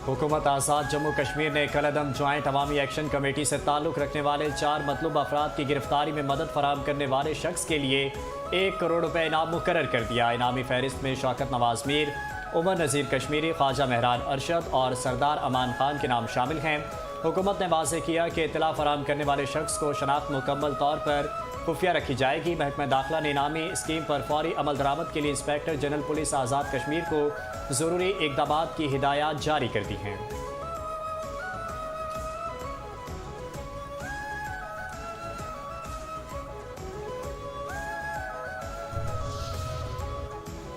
हुकूमत आज़ाद जम्मू कश्मीर ने कलअदम ज्वाइंट अवामी action committee से ताल्लुक़ रखने वाले 4 मतलूब अफराद की गिरफ्तारी में मदद फराहम करने वाले शख्स के लिए 1 करोड़ रुपए इनाम मुकर्रर कर दिया। इनामी फहरिस्त में शौकत नवाज मीर, उमर नज़ीर कश्मीरी, ख्वाजा मेहरान अरशद और सरदार अमान खान के नाम शामिल हैं। हुकूमत ने वाज़ेह किया कि इत्तला फराहम करने वाले शख्स को शनाख्त मुकम्मल तौर पर खुफिया रखी जाएगी। महकमा दाखिला ने इनामी स्कीम पर फौरी अमल दरामद के लिए inspector general police Azad Kashmir को ज़रूरी इक़दामात की हिदायत जारी कर दी हैं।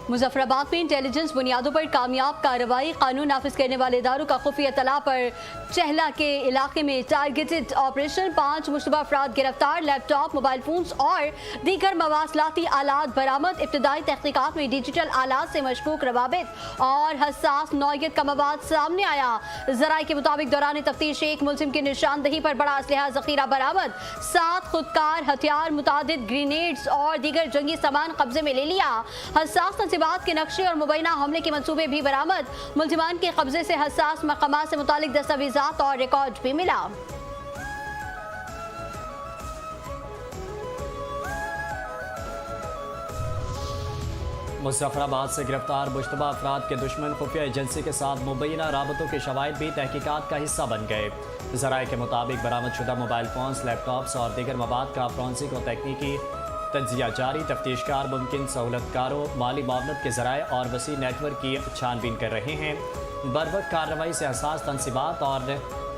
मुजफ्फराबाद में इंटेलिजेंस बुनियादों पर कामयाब कार्रवाई। कानून नाफिज करने वाले इदारों का खुफिया तला पर चहला के इलाके में टारगेटेड ऑपरेशन। 5 मुश्तबा अफराद गिरफ्तार। लैपटॉप, मोबाइल फोन्स और दीगर मवासलाती आलात बरामद। इब्तदाई तहकीकात में डिजिटल आलात से मशकूक रवाबित और हसास नौयत का मवाद सामने आया। जराये के मुताबिक दौरान तफ्तीश एक मुलजिम की निशानदही पर बड़ा असलहा जखीरा बरामद। 7 खुदकार हथियार, मुतादिद ग्रेनेड्स और दीगर जंगी सामान कब्जे में ले लिया। हसास बात के नक्शे और मुबैना हमले के मंसूबे भी बरामद। मुलजिमान के कब्जे से हसास मकामात से मुतालिक दस्तावेजात और रिकॉर्ड भी मिला। मुजफ्फराबाद से गिरफ्तार मुश्तबा अफराद के दुश्मन खुफिया एजेंसी के साथ मुबैना राबतों के शवाहिद भी तहकीकात का हिस्सा बन गए। ज़राए के मुताबिक बरामद शुदा मोबाइल फोन्स, लैपटॉप्स और दीगर मवाद का फ्रांसिक और तकनीकी तज्जिया जारी। तफ्तीशकार मुमकिन सहूलतकारों, माली मामलत के ज़राए और वसी नेटवर्क की छानबीन कर रहे हैं। बरवक्त कार्रवाई से हसास तनसीबात और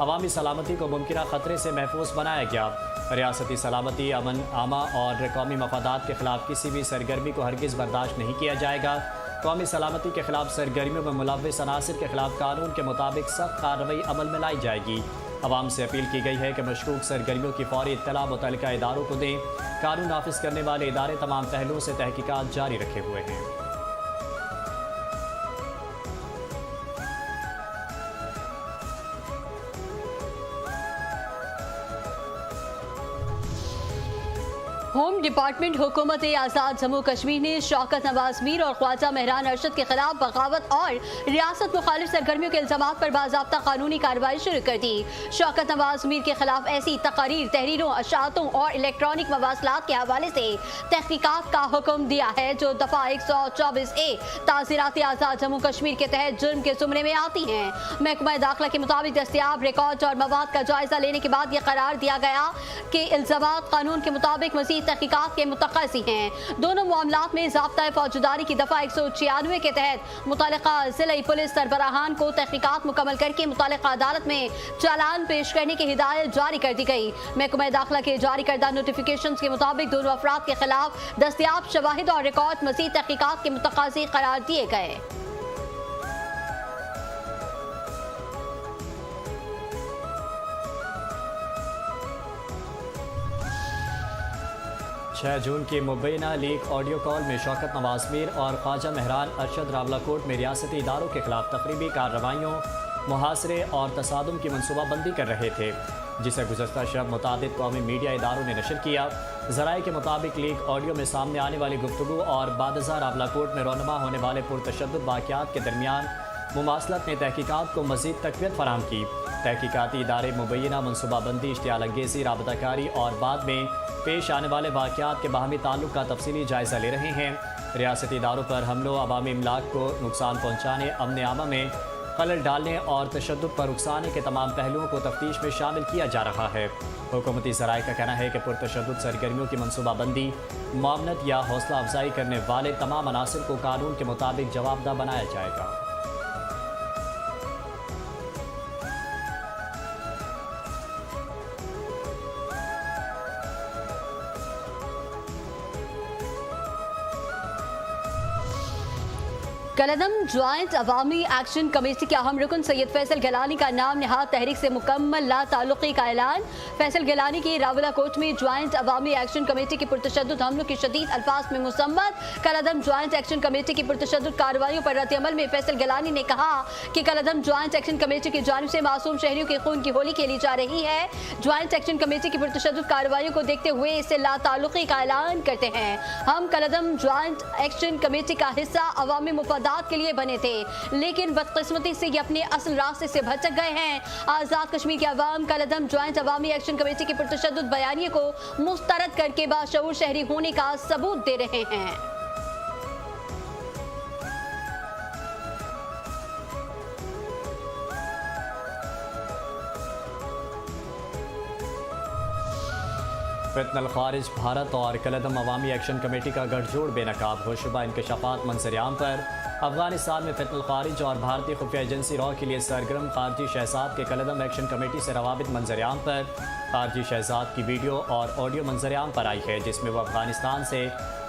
अवामी सलामती को मुमकिन ख़तरे से महफूज बनाया गया। रियासती सलामती, अमन आमा और कौमी मफादात के खिलाफ किसी भी सरगर्मी को हरगिज़ बर्दाश्त नहीं किया जाएगा। कौमी सलामती के खिलाफ सरगर्मियों में मुलव्विस अनासिर के खिलाफ कानून के मुताबिक सख्त कार्रवाई अमल में लाई जाएगी। अवाम से अपील की गई है कि मशकूक सरगर्मियों की फौरी इत्तला मुतल्लिका इदारों को दें। कानून नाफिज करने वाले इदारे तमाम पहलुओं से तहकीकात जारी रखे हुए हैं। होम डिपार्टमेंट हुकूमत आज़ाद जम्मू कश्मीर ने शौकत नवाज मीर और ख्वाजा मेहरान अरशद के खिलाफ बगावत और रियासत मुखालिफ सरगर्मियों के इल्जामात पर बाज़ाब्ता कानूनी कार्रवाई शुरू कर दी। शौकत नवाज मीर के खिलाफ ऐसी तकारीर, तहरीरों, अशातों और इलेक्ट्रॉनिक मवासलात के हवाले से तहकीकात का हुक्म दिया है जो दफ़ा 124A ताज़ीरात आज़ाद जम्मू कश्मीर के तहत जुर्म के ज़ुमरे में आती हैं। महकमा दाखिला के मुताबिक दस्तियाब रिकॉर्ड और मवाद का जायजा लेने के बाद यह करार दिया गया कि इल्जामात कानून के मुताबिक मज़ीद तहकीकात के मुतक़ज़ी हैं। दोनों मामलात में ज़ाब्ता फौजदारी की दफ़ा 196 के तहत मुतल्लिक़ा ज़िला पुलिस सरबराहान को तहकीकात मुकम्मल करके मुतल्लिक़ा अदालत में चालान पेश करने की हिदायत जारी कर दी गई। महकमा दाखिला के जारी करदा नोटिफिकेशन के मुताबिक दोनों अफराद के खिलाफ दस्तियाब शवाहिद और रिकॉर्ड मज़ीद तहकीकात के मुतक़ज़ी करार दिए गए। 6 जून की मुबैना लीक ऑडियो कॉल में शौकत नवाज मीर और ख्वाजा मेहरान अरशद रावलाकोट में रियासती इदारों के खिलाफ तकरीबी कार्रवाइयों, मुहासरे और तसादुम की मनसूबाबंदी कर रहे थे, जिसे गुज़श्ता शब मुतादिद कौमी मीडिया इदारों ने नशर किया। ज़राए के मुताबिक लीक ऑडियो में सामने आने वाली गुफ्तगू और बादज़ा रावलाकोट में रोनमा होने वाले पुरतशद्दुद वाक़यात के दरमियान मुमासलत ने तहकीकात को मज़ीद तक़वियत फराहम की। तहकीकाती इदारे मुबैना मनसूबाबंदी, इश्तियाल अंगेज़ी, राबताकारी और बाद में पेश आने वाले वाक़यात के बाहमी ताल्लुक़ का तफसीली जायज़ा ले रहे हैं। रियासती इदारों पर हमलों, अवामी इमलाक को नुकसान पहुँचाने, अमन आमा में खलल डालने और तशद्दुद पर उकसाने के तमाम पहलुओं को तफ्तीश में शामिल किया जा रहा है। हुकूमती ज़राए का कहना है कि पुरतशद्दुद सरगर्मियों की मनसूबाबंदी, मामनत या हौसला अफजाई करने वाले तमाम अनासिर को कानून के मुताबिक जवाबदा बनाया जाएगा। कलअदम ज्वाइंट अवामी एक्शन कमेटी के अहम रुकन सैयद फैसल गिलानी का नाम नहाद तहरीक से मुकम्मल ला ताल्लुकी का ऐलान। फैसल गिलानी की रावलाकोट में ज्वाइंट अवामी एक्शन कमेटी की पुरतशद्दुद हमलों की शदीद अल्फाज में मुसम्मत। कलअदम ज्वाइंट एक्शन कमेटी की पुरतशद्दुद कार्रवाइयों पर रद्द-ए-अमल में फैसल गिलानी ने कहा कि कलअदम ज्वाइंट एक्शन कमेटी की जानिब से मासूम शहरियों के खून की होली खेली जा रही है। ज्वाइंट एक्शन कमेटी की पुरतशद्दुद कार्रवाइयों को देखते हुए इससे ला ताल्लुकी का ऐलान करते हैं। हम कलअदम ज्वाइंट एक्शन कमेटी का हिस्सा अवामी मुफादात मफादात के लिए बने थे, लेकिन बदकिस्मती से ये अपने असल रास्ते से भटक गए हैं। आज़ाद कश्मीर के अवाम कलदम ज्वाइंट अवामी एक्शन कमेटी के पुरतशद्दुद बयानिए को मुस्तरद करके बाशऊर शहरी होने का सबूत दे रहे हैं। फितनल खारिज भारत और कलदम अवामी एक्शन कमेटी का गठजोड़ बेनकाब, होशरुबा इंकशाफात मंजर-ए-आम पर। अफगानिस्तान में फितनल खारिज और भारतीय खुफिया एजेंसी रॉ के लिए सरगर्म खारजी शहजाद के कलदम एक्शन कमेटी से रवाबित मंजर-ए-आम पर। खारजी शहजाद की वीडियो और ऑडियो मंजर-ए-आम पर आई है, जिसमें वो अफगानिस्तान से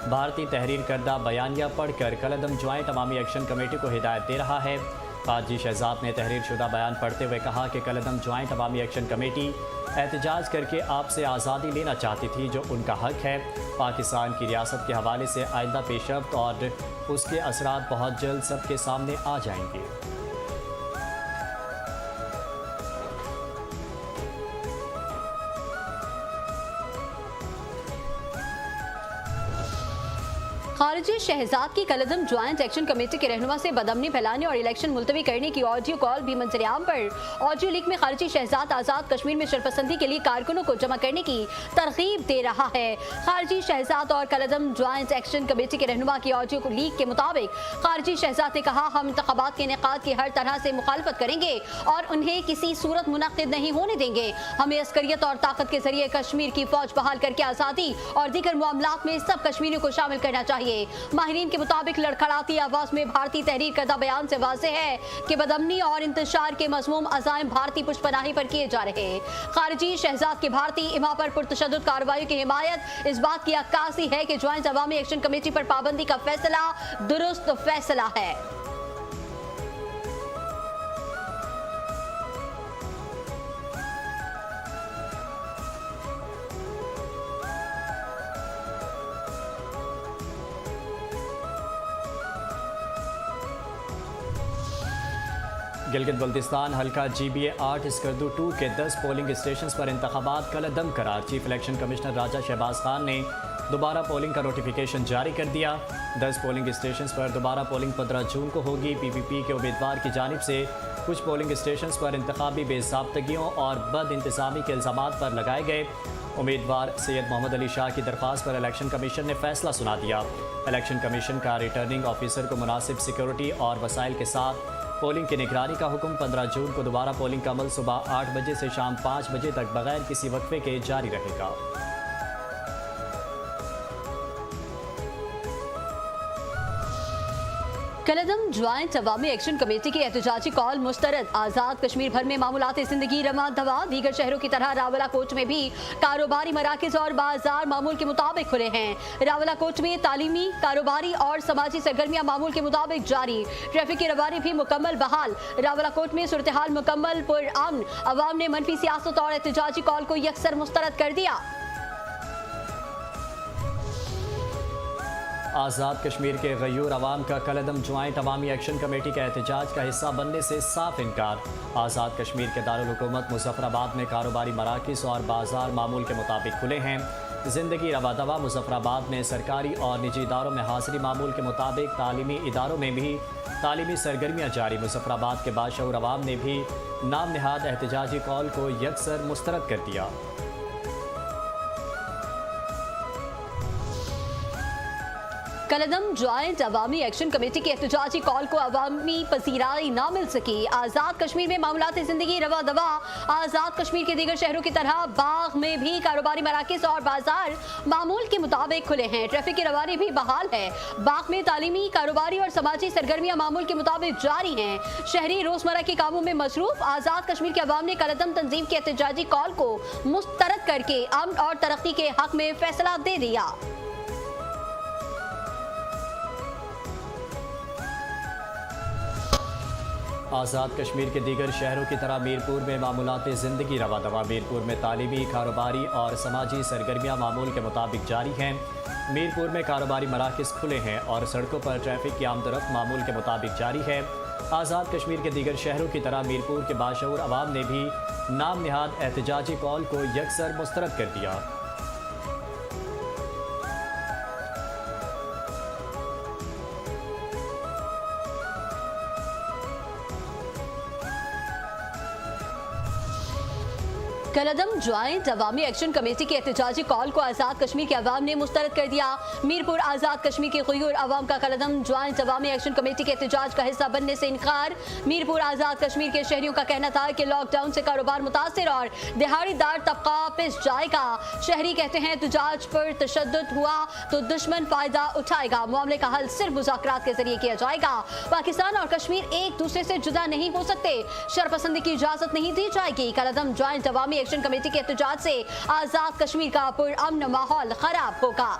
भारतीय तहरीर करदा बयानिया पढ़कर कलदम ज्वाइंट अवामी एक्शन कमेटी को हिदायत दे रहा है। खारजी शहजाद ने तहरीर शुदा बयान पढ़ते हुए कहा कि कलदम ज्वाइंट अवामी एक्शन कमेटी एहतजाज करके आपसे आज़ादी लेना चाहती थी, जो उनका हक है। पाकिस्तान की रियासत के हवाले से आइंदा पेशरफ्त और उसके असरात बहुत जल्द सबके सामने आ जाएंगे। खारजी शहजाद की कलदम ज्वाइंट एक्शन कमेटी के रहनुमा से बदअमनी फैलाने और इलेक्शन मुलतवी करने की ऑडियो कॉल भी मंजर-ए-आम पर। ऑडियो लीक में खारजी शहजाद आज़ाद कश्मीर में शरपसंदी के लिए कारकुनों को जमा करने की तरगीब दे रहा है। खारजी शहजाद और कलदम ज्वाइंट एक्शन कमेटी के रहनुमा की ऑडियो लीक के मुताबिक खारजी शहजाद ने कहा, हम इंतखाबात के इनेकाद की हर तरह से मुखालफत करेंगे और उन्हें किसी सूरत मुनक्किद नहीं होने देंगे। हमें अस्करियत और ताकत के जरिए कश्मीर की फौज बहाल करके आज़ादी और दीगर मामलात में सब कश्मीरियों को शामिल करना चाहिए। माहिरीन के मुताबिक लड़खड़ाती आवाज में भारतीय तहरीर करदा बयान से वाज़ेह है कि बदअमनी और इंतशार के मज़मूम अज़ाइम भारतीय पुष्पनाही पर किए जा रहे हैं। खारजी शहजाद की भारतीय इमा पर पुरतशद्दुद कार्रवाई की हिमायत इस बात की अक्कासी है कि ज्वाइंट अवामी एक्शन कमेटी पर पाबंदी का फैसला दुरुस्त फैसला है। गिलगित बल्तिस्तान हल्का GBA 8 स्कर्दू 2 के 10 पोलिंग स्टेशन पर इंतखाबात कलदम करार। चीफ इलेक्शन कमिश्नर राजा शहबाज खान ने दोबारा पोलिंग का नोटिफिकेशन जारी कर दिया। 10 पोलिंग स्टेशन पर दोबारा पोलिंग 15 जून को होगी। PPP के उम्मीदवार की जानिब से कुछ पोलिंग स्टेशन पर इंतखाबी बेज़ाब्तगियों और बद इंतज़ामी के इल्ज़ामात पर लगाए गए। उम्मीदवार सैयद मोहम्मद अली शाह की दरख्वास्त पर इलेक्शन कमीशन ने फैसला सुना दिया। इलेक्शन कमीशन का रिटर्निंग ऑफिसर को मुनासिब सिक्योरिटी और वसाइल के साथ पोलिंग की निगरानी का हुक्म। 15 जून को दोबारा पोलिंग का अमल सुबह 8 बजे से शाम 5 बजे तक बगैर किसी वक्फे के जारी रहेगा। कलदम ज्वाइंट अवामी एक्शन कमेटी की एहतजाजी कॉल मुस्तरद। आज़ाद कश्मीर भर में मामूलात ज़िंदगी रवां दवा। दीगर शहरों की तरह रावलाकोट में भी कारोबारी मराकज़ और बाजार मामूल के मुताबिक खुले हैं। रावलाकोट में तालीमी, कारोबारी और समाजी सरगर्मियाँ मामूल के मुताबिक जारी। ट्रैफिक की रवानी भी मुकम्मल बहाल। रावलाकोट में सूरत हाल मुकम्मल पुरअमन। अवाम ने मनफी सियासत और एहतजाजी कॉल को यकसर मुस्तरद कर दिया। आज़ाद कश्मीर के गयूर अवाम का कलदम ज्वाइंट अवामी एक्शन कमेटी के एहतजाज का हिस्सा बनने से साफ इनकार। आज़ाद कश्मीर के दारुल हुकूमत मुजफ्फराबाद में कारोबारी मराकिज़ और बाजार मामूल के मुताबिक खुले हैं। ज़िंदगी रवा दवा मुजफ्फराबाद में सरकारी और निजी इदारों में हाजिरी मामूल के मुताबिक। तालीमी इदारों में भी तालीमी सरगर्मियाँ जारी। मुजफ्फराबाद के बाशऊर अवाम ने भी नाम नहाद एहतजाजी कॉल को यकसर मुस्तरद कर दिया। कलदम ज्वाइंट अवामी एक्शन कमेटी की एहतजाजी कॉल को अवामी पसीराई न मिल सकी। आज़ाद कश्मीर में मामलात ज़िंदगी रवा दवा। आज़ाद कश्मीर के दीगर शहरों की तरह बाग में भी कारोबारी मराकिज़ और बाजार मामूल के मुताबिक खुले हैं। ट्रैफिक की रवानी भी बहाल है। बाग में तालीमी, कारोबारी और समाजी सरगर्मियाँ मामूल के मुताबिक जारी हैं। शहरी रोज़मर्रा के कामों में मसरूफ। आज़ाद कश्मीर के अवाम ने कलदम तंजीम की एहतजाजी कॉल को मुस्तरद करके अमन और तरक्की के हक में फैसला दे दिया। आज़ाद कश्मीर के दीगर शहरों की तरह मीरपुर में मामूलात ज़िंदगी रवा दवा। मीरपुर में तालीमी, कारोबारी और समाजी सरगर्मियाँ मामूल के मुताबिक जारी हैं। मीरपुर में कारोबारी मराकज़ खुले हैं और सड़कों पर ट्रैफिक की आमदरफ्त मामूल के मुताबिक जारी है। आज़ाद कश्मीर के दीगर शहरों की तरह मीरपुर के बाशऊर अवाम ने भी नाम नहाद एहतजाजी कॉल को यकसर मुस्तरद कर दिया। कलदम ज्वाइंट अवामी एक्शन कमेटी के एहतजाजी कॉल को आज़ाद कश्मीर के अवाम ने मुस्तरद कर दिया। मीरपुर आज़ाद कश्मीर के गयूर अवाम का कलदम ज्वाइंट अवामी एक्शन कमेटी के एहतजाज का हिस्सा बनने से इनकार। मीरपुर आज़ाद कश्मीर के शहरियों का कहना था कि लॉकडाउन से कारोबार मुतासिर और दिहाड़ीदार तबका पिस जाएगा। शहरी कहते हैं एहतजाज पर तशद्दुद हुआ तो दुश्मन फायदा उठाएगा। मामले का हल सिर्फ मुज़ाकरात के जरिए किया जाएगा। पाकिस्तान और कश्मीर एक दूसरे से जुदा नहीं हो सकते। शरपसंदी की इजाजत नहीं दी जाएगी। कलदम ज्वाइंट अवामी एक्शन कमेटी के एहतजाज से आजाद कश्मीर का पुरअमन माहौल खराब होगा।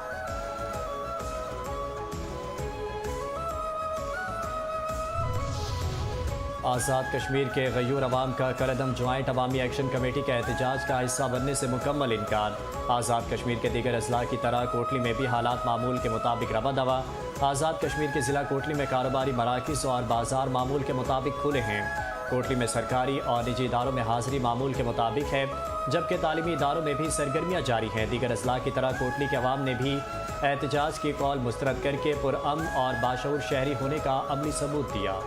आज़ाद कश्मीर के गयूर अवाम का कलदम ज्वाइंट अवामी एक्शन कमेटी के एहतजाज का हिस्सा बनने से मुकम्मल इनकार। आज़ाद कश्मीर के दीगर अजला की तरह कोटली में भी हालात मामूल के मुताबिक रवा दवा। आज़ाद कश्मीर के ज़िला कोटली में कारोबारी मराकिज़ और बाजार मामूल के मुताबिक खुले हैं। कोटली में सरकारी और निजी इदारों में हाजिरी मामूल के मुताबिक है, जबकि तालीमी इदारों में भी सरगर्मियाँ जारी हैं। दीगर अजला की तरह कोटली के अवाम ने भी एहतजाज की कॉल मुस्तरद करके पुरअमन और बाशऊर शहरी होने का अमली सबूत दिया।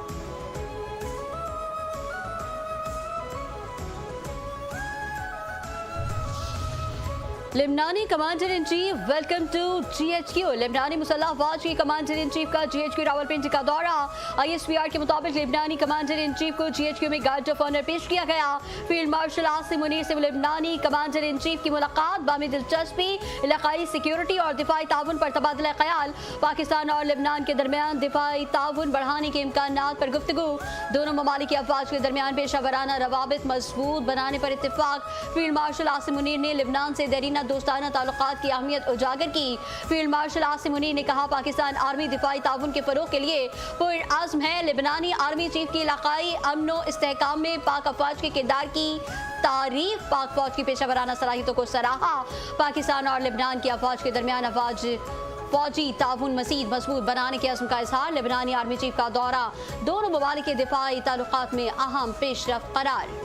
लेबनानी commander in chief welcome to GHQ। लेबनानी मुसल्लह अफवाज के कमांडर इन चीफ का GHQ रावलपिंडी का दौरा। ISPR के मुताबिक लेबनानी कमांडर इन चीफ को GHQ में गार्ड ऑफ ऑनर पेश किया गया। फील्ड मार्शल आसिम मुनीर से लेबनानी कमांडर इन चीफ की मुलाकात, बामी दिलचस्पी, इलाकाई सिक्योरिटी और दिफाई ताउन पर तबादला ख्याल। पाकिस्तान और लेबनान के दरमियान दिफाई ताउन बढ़ाने के इम्कानात पर गुफ्तगू। दोनों ममालिक की अफवाज के दरमियान पेशा रवाबित मजबूत बनाने पर इत्तेफाक। फील्ड मार्शल आसिम मुनीर ने लेबनान से देरीना दोस्ताना ताल्लुकात की अहमियत उजागर की। फील्ड मार्शल आसिम मुनीर ने कहा, पाकिस्तान आर्मी दिफाई ताउन के फरोग के लिए पुरअज़्म है। लेबनानी आर्मी चीफ की इलाकाई अमनो इस्तेहकाम में पाक अफवाज के किरदार की तारीफ। पाक फौज की पेशा वराना सलाहियतों को सराहा। पाकिस्तान और लेबनान की अफवाज के दरमियान फौजी ताउन मज़ीद मजबूत बनाने के अज़्म का इजहार। लेबनानी आर्मी चीफ का दौरा दोनों ममालिक के दिफाई ताल्लुकात में अहम पेशरफ्त करार।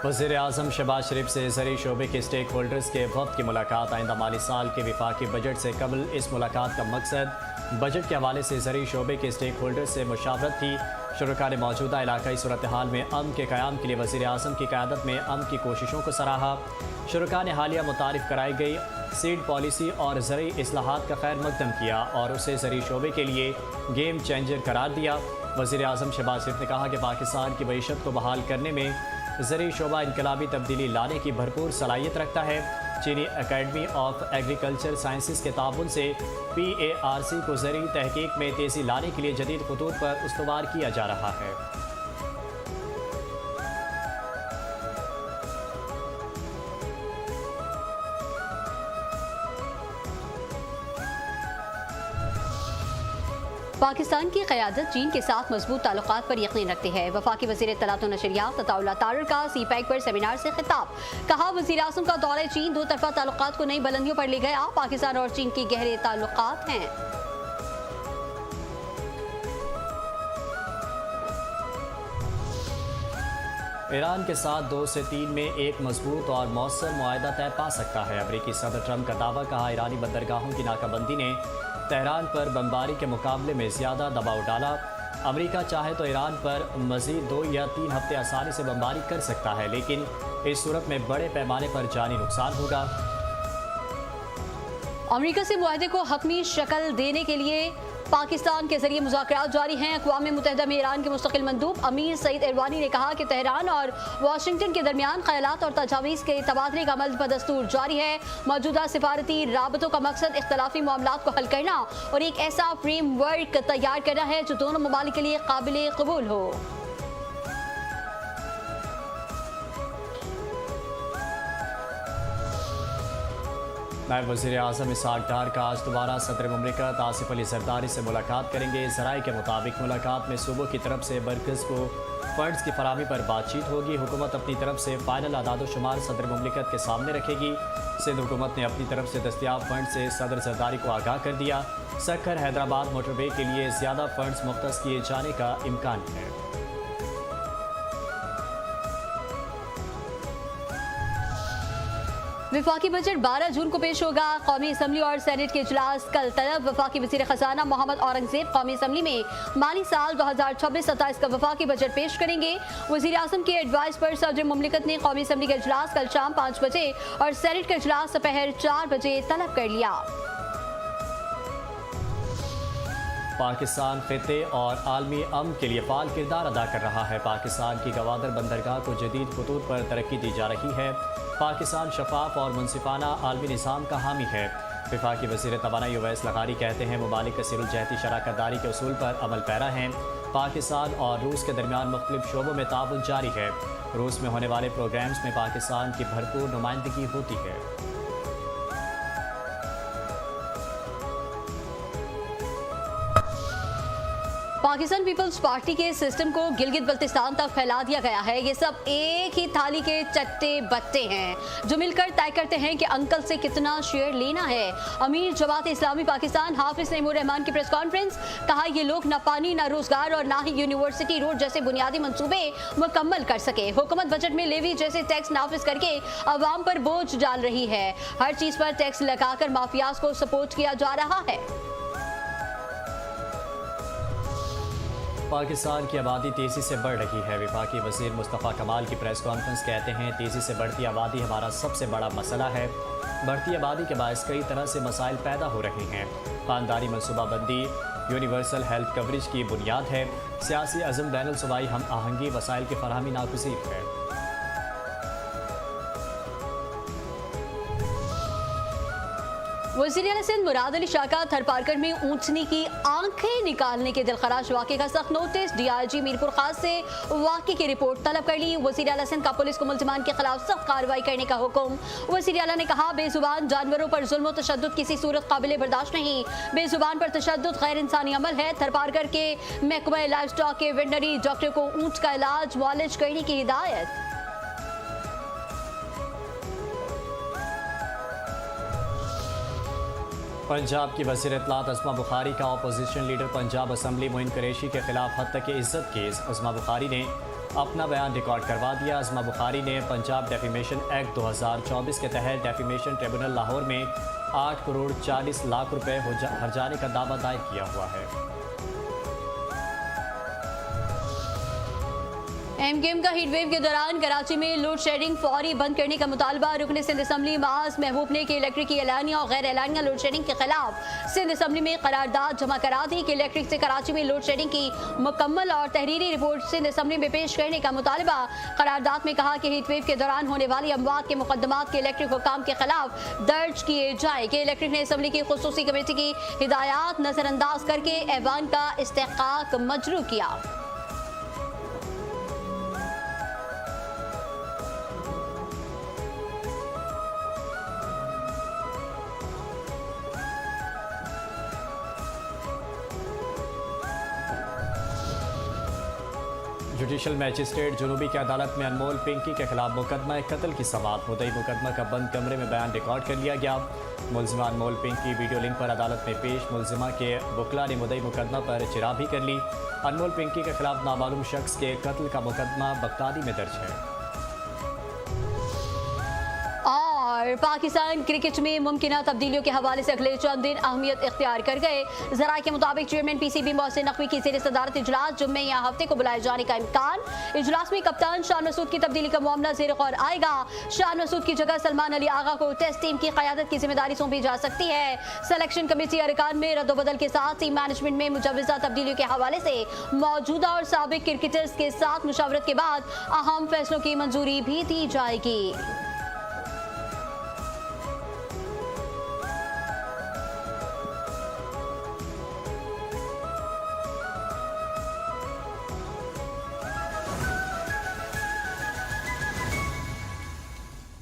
वज़ीर आज़म शहबाज शरीफ से ज़रूरी शोबे के स्टेक होल्डर्स के वफ़द की मुलाकात। आइंदा माली साल के विफाकी बजट से कबल इस मुलाकात का मकसद बजट के हवाले से ज़रूरी शोबे के स्टेक होल्डर्स से मुशावरत थी। शुरका ने मौजूदा इलाकाई सूरत हाल में अमन के क़याम के लिए वज़ीर आज़म की क़यादत में अमन की कोशिशों को सराहा। शुरका ने हालिया मुतारिफ कराई गई सीड पॉलिसी और ज़रूरी इस्लाहात का खैर मकदम किया और उसे ज़रूरी शोबे के लिए गेम चेंजर करार दिया। वज़ीर आज़म शहबाज शरीफ ने कहा कि पाकिस्तान की मईशत को बहाल करने में ज़रूरी शोबा इनकलाबी तब्दीली लाने की भरपूर सलाहियत रखता है। चीनी अकेडमी ऑफ एग्रीकल्चर साइंसेस के ताउन से PARC को ज़रूरी तहकीक में तेज़ी लाने के लिए जदीद खतूत पर उस्तवार किया जा रहा है। पाकिस्तान की क़यादत चीन के साथ मजबूत ताल्लुकात पर यकीन रखती है। वफाकी वज़ीर इत्तलात व नशरियात अताउल्लाह तारर का CPEC पर सेमिनार से खिताब। कहा, वज़ीर आज़म का दौरा चीन दो तरफा ताल्लुकात को नई बुलंदियों पर ले गया। पाकिस्तान और चीन के गहरे ताल्लुकात हैं। ईरान के साथ 2 से 3 में एक मजबूत और मौसर मुआहदा तय पा सकता है। अमरीकी सदर ट्रंप का दावा। कहा, ईरानी बंदरगाहों की नाकाबंदी ने तेहरान पर बमबारी के मुकाबले में ज़्यादा दबाव डाला। अमेरिका चाहे तो ईरान पर मज़ीद 2 या 3 हफ्ते आसानी से बमबारी कर सकता है, लेकिन इस सूरत में बड़े पैमाने पर जानी नुकसान होगा। अमेरिका से मुआहदे को हतमी शक्ल देने के लिए पाकिस्तान के जरिए मुज़ाकरात जारी हैं। अक़वाम मुत्तहिदा में ईरान के मुस्तकिल मंदूब अमीर सईद इरवानी ने कहा कि तेहरान और वाशिंगटन के दरमियान ख़यालात और तजावीज़ के तबादले का अमल बदस्तूर जारी है। मौजूदा सिफारती राबतों का मकसद इख्तलाफी मामलात को हल करना और एक ऐसा फ्रेम वर्क तैयार करना है जो दोनों ममालिक के लिए काबिल कबूल हो। नायब वज़ीर आज़म इसहाक़ डार का आज दोबारा सदर मुमलिकत आसिफ अली ज़रदारी से मुलाकात करेंगे। ज़राए के मुताबिक मुलाकात में सूबों की तरफ से मरकज़ को फ़ंड्स की फराहमी पर बातचीत होगी। हुकूमत अपनी तरफ से फ़ाइनल आदाद शुमार सदर मुमलिकत के सामने रखेगी। सिंध हुकूमत ने अपनी तरफ से दस्तियाब फ़ंड से सदर ज़रदारी को आगाह कर दिया। सक्खर हैदराबाद मोटरवे के लिए ज़्यादा फ़ंड्स मुख्तस किए जाने का इम्कान है। वफाकी बजट 12 जून को पेश होगा। कौमी असम्बली और सेनेट के इजलास कल तलब। वफाकी वज़ीर खजाना मोहम्मद औरंगजेब कौमी असम्बली में माली साल 2026-27 का वफाकी बजट पेश करेंगे। वज़ीर आज़म के एडवाइस पर सदर मुमलिकत ने कौमी असम्बली का इजलास कल शाम 5 बजे और सेनेट का इजलास दोपहर 4 बजे तलब कर लिया। पाकिस्तान खिते और आलमी अमन के लिए फाल किरदार अदा कर रहा है। पाकिस्तान की गवादर बंदरगाह को जदीद खतूत पर तरक्की दी जा रही है। पाकिस्तान शफाफ और मुनसिफाना आलमी निज़ाम का हामी है। वफाकी वज़ीर तवानाई उवैस लग़ारी कहते हैं ममालिक कसीरुल-जहती शराकतदारी के उसूल पर अमल पैरा हैं। पाकिस्तान और रूस के दरमियान मुख्तलिफ शोबों में ताउन जारी है। रूस में होने वाले प्रोग्राम्स में पाकिस्तान की भरपूर नुमाइंदगी होती है। पाकिस्तान पीपल्स पार्टी के सिस्टम को गिलगित बल्तिस्तान तक फैला दिया गया है। ये सब एक ही थाली के चट्टे बट्टे हैं जो मिलकर तय करते हैं कि अंकल से कितना शेयर लेना है। अमीर जमात इस्लामी पाकिस्तान हाफिज नईमुर रहमान की प्रेस कॉन्फ्रेंस, कहा ये लोग ना पानी, ना रोजगार और ना ही यूनिवर्सिटी रोड जैसे बुनियादी मंसूबे मुकम्मल कर सके। हुकूमत बजट में लेवी जैसे टैक्स नाफिज करके अवाम पर बोझ डाल रही है। हर चीज पर टैक्स लगाकर माफियाज को सपोर्ट किया जा रहा है। पाकिस्तान की आबादी तेज़ी से बढ़ रही है। वफाकी वज़ीर मुस्तफ़ा कमाल की प्रेस कॉन्फ्रेंस कहते हैं तेज़ी से बढ़ती आबादी हमारा सबसे बड़ा मसला है। बढ़ती आबादी के बायस कई तरह से मसाइल पैदा हो रहे हैं। ख़ानदानी मनसूबाबंदी यूनिवर्सल हेल्थ कवरेज की बुनियाद है। सियासी अज़म बैनुल सूबाई हम आहंगी वसाइल की फराहमी नागुज़ीर है। वज़ीर आला सिंध मुराद अली शाह का थरपारकर में ऊँटनी की आंखें निकालने के दिलखराश वाक़े का सख्त नोटिस। DIG मीरपुर खास से वाक़े की रिपोर्ट तलब कर ली। वज़ीर आला सिंध का पुलिस को मुल्ज़िमान के खिलाफ सख्त कार्रवाई करने का हुक्म। वज़ीर आला ने कहा बेजुबान जानवरों पर जुल्म व तशद्दुद किसी सूरत काबिल बर्दाश्त नहीं। बेजुबान पर तशद्दुद गैर इंसानी अमल है। थरपारकर के महकमा लाइफ स्टॉक के वेटनरी डॉक्टर को ऊँट का इलाज मुआलिज करने की हिदायत। पंजाब की वज़ीर इत्तलात अस्मा बुखारी का opposition leader Punjab assembly Moin Qureshi के खिलाफ हद तक इज्जत केस। अस्मा बुखारी ने अपना बयान रिकॉर्ड करवा दिया। अस्मा बुखारी ने पंजाब डेफेमेशन एक्ट 2024 के तहत डेफेमेशन ट्रिब्यूनल लाहौर में 8 करोड़ 40 लाख रुपए हर्जाने का दावा दायर किया हुआ है। MKM का हीट वेव के दौरान कराची में लोड शेडिंग फौरी बंद करने का मुतालबा। रुकन सिंध असम्बली माज महबूब ने कि इलेक्ट्रिक की एलानिया और गैर एलानिया लोड शेडिंग के खिलाफ सिंध असम्बली में करारदाद जमा करा दी कि इलेक्ट्रिक से कराची में लोड शेडिंग की मुकम्मल और तहरीरी रिपोर्ट सिंध असम्बली में पेश करने का मुतालबा। करारदाद में कहा कि हीट वेव के दौरान होने वाली अमवात के मुकदमात के इलेक्ट्रिक हुकाम के खिलाफ दर्ज किए जाए कि इलेक्ट्रिक ने असम्बली की खुसूसी कमेटी की हिदायत नजरअंदाज करके ऐवान का इस्तेहकाक मजरू किया। जुडिशल मैजिस्ट्रेट जुनूबी की अदालत में अनमोल पिंकी के खिलाफ मुकदमा कत्ल की समाअत। मुद्दई मुकदमा का बंद कमरे में बयान रिकॉर्ड कर लिया गया। मुल्जिमा अनमोल पिंकी वीडियो लिंक पर अदालत में पेश। मुल्जिमा के वकला ने मुद्दई मुकदमा पर चिरा भी कर ली। अनमोल पिंकी के खिलाफ नामालूम शख्स के कत्ल का मुकदमा बगदादी में दर्ज है। और पाकिस्तान क्रिकेट में मुमकिन तब्दीलियों के हवाले से अगले चंद दिन अहमियत इख्तियार कर गए। ज़राए के मुताबिक चेयरमैन PCB मोहसिन नकवी की ज़ेर सदारत इजलास जुम्मे या हफ्ते को बुलाए जाने का इम्कान। इजलास में कप्तान शान मसूद की तब्दीली का मामला ज़ेर गौर आएगा। शान मसूद की जगह सलमान अली आगा को टेस्ट टीम की क़यादत की जिम्मेदारी सौंपी जा सकती है। सिलेक्शन कमेटी अरकान में रद्दोबदल के साथ टीम मैनेजमेंट में मुजव्वज़ा तब्दीलियों के हवाले से मौजूदा और साबिक क्रिकेटर्स के साथ मुशावरत के बाद अहम फैसलों की मंजूरी भी दी जाएगी।